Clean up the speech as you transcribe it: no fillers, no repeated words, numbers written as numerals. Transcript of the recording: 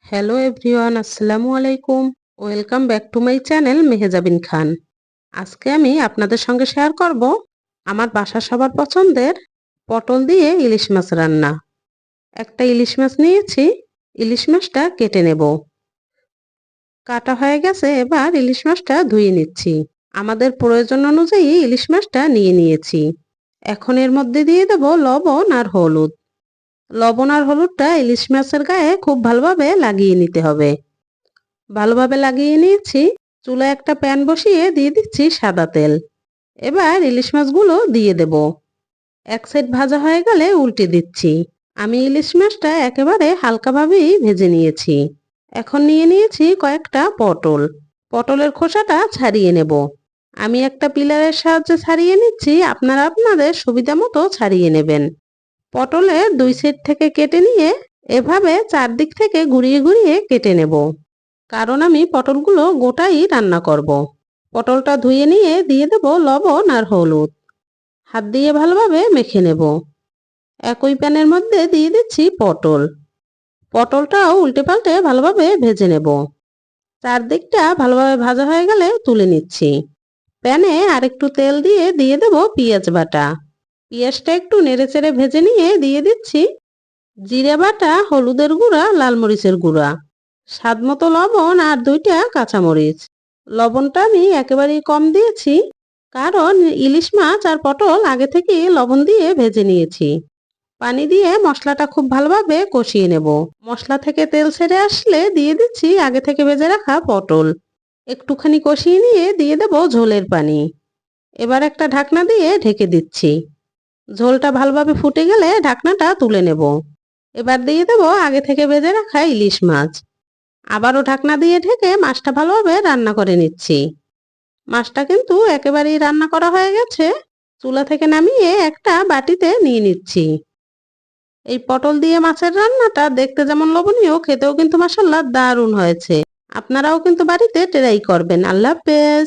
Hello everyone, আসসালামু আলাইকুম। Welcome back to my channel Mehjabin Khan. আজকে আমি আপনাদের সঙ্গে শেয়ার করব আমার বাসার সবার পছন্দের পটল দিয়ে ইলিশ মাছ রান্না। একটা ইলিশ মাছ নিয়েছি, ইলিশ মাছটা কেটে নেব। কাটা হয়ে গেছে, এবার ইলিশ মাছটা ধুয়ে নিচ্ছি। আমাদের প্রয়োজন অনুযায়ী ইলিশ মাছটা নিয়ে নিয়েছি। এখন এর মধ্যে দিয়ে দেব লবণ আর হলুদ। লবণ আর হলুদটা ইলিশ মাছের গায়ে খুব ভালোভাবে লাগিয়ে নিতে হবে। ভালোভাবে লাগিয়ে নিয়েছি। চুলায় একটা প্যান বসিয়ে দিয়ে দিচ্ছি সাদা তেল। এবার ইলিশ মাছগুলো দিয়ে দেব। এক সাইড ভাজা হয়ে গেলে উল্টে দিচ্ছি। আমি ইলিশ মাছটা একেবারে হালকাভাবেই ভেজে নিয়েছি। এখন নিয়ে নিয়েছি কয়েকটা পটল। পটলের খোসাটা ছাড়িয়ে নেব। আমি একটা পিলারের সাহায্যে ছাড়িয়ে নিচ্ছি, আপনারা আপনাদের সুবিধা মতো ছাড়িয়ে নেবেন। পটলের দুই সাইড থেকে কেটে নিয়ে এভাবে চারদিক থেকে ঘুরিয়ে ঘুরিয়ে কেটে নেব, কারণ আমি পটলগুলো গোটাই রান্না করব। পটলটা ধুয়ে নিয়ে দিয়ে দেব লবণ আর হলুদ। হাত দিয়ে ভালোভাবে মেখে নেব। একই প্যানের মধ্যে দিয়ে দিচ্ছি পটল। পটলটাও উল্টে পাল্টে ভালোভাবে ভেজে নেব। চারদিকটা ভালোভাবে ভাজা হয়ে গেলে তুলে নিচ্ছি। প্যানে আরেকটু তেল দিয়ে দিয়ে দেব পেঁয়াজ বাটা। পেঁয়াজটা একটু নেড়েচেড়ে ভেজে নিয়ে দিয়ে দিচ্ছি জিরে বাটা, হলুদের গুঁড়া, লাল মরিচের গুঁড়া, স্বাদ মতো লবণ আর 2টা কাঁচামরিচ। লবণটা আমি একেবারেই কম দিয়েছি, কারণ ইলিশ মাছ আর পটল আগে থেকে লবণ দিয়ে ভেজে নিয়েছি। পানি দিয়ে মশলাটা খুব ভালোভাবে কষিয়ে নেব। মশলা থেকে তেল ছেড়ে আসলে দিয়ে দিচ্ছি আগে থেকে ভেজে রাখা পটল। একটুখানি কষিয়ে নিয়ে দিয়ে দেব ঝোলের পানি। এবার একটা ঢাকনা দিয়ে ঢেকে দিচ্ছি। ঝোলটা ভালোভাবে ফুটে গেলে ঢাকনাটা তুলে নেব। এবার দিয়ে দেব আগে থেকে ভেজে রাখা ইলিশ মাছ। আবারও ঢাকনা দিয়ে ঢেকে মাছটা ভালোভাবে রান্না করে নিচ্ছি। মাছটা কিন্তু একেবারেই রান্না করা হয়ে গেছে। চুলা থেকে নামিয়ে একটা বাটিতে নিয়ে নিচ্ছি। এই পটল দিয়ে মাছের রান্নাটা দেখতে যেমন লোভনীয়, খেতেও কিন্তু মাশাআল্লাহ দারুণ হয়েছে। আপনারাও কিন্তু বাড়িতে ট্রাই করবেন। আল্লাহ হাফেজ।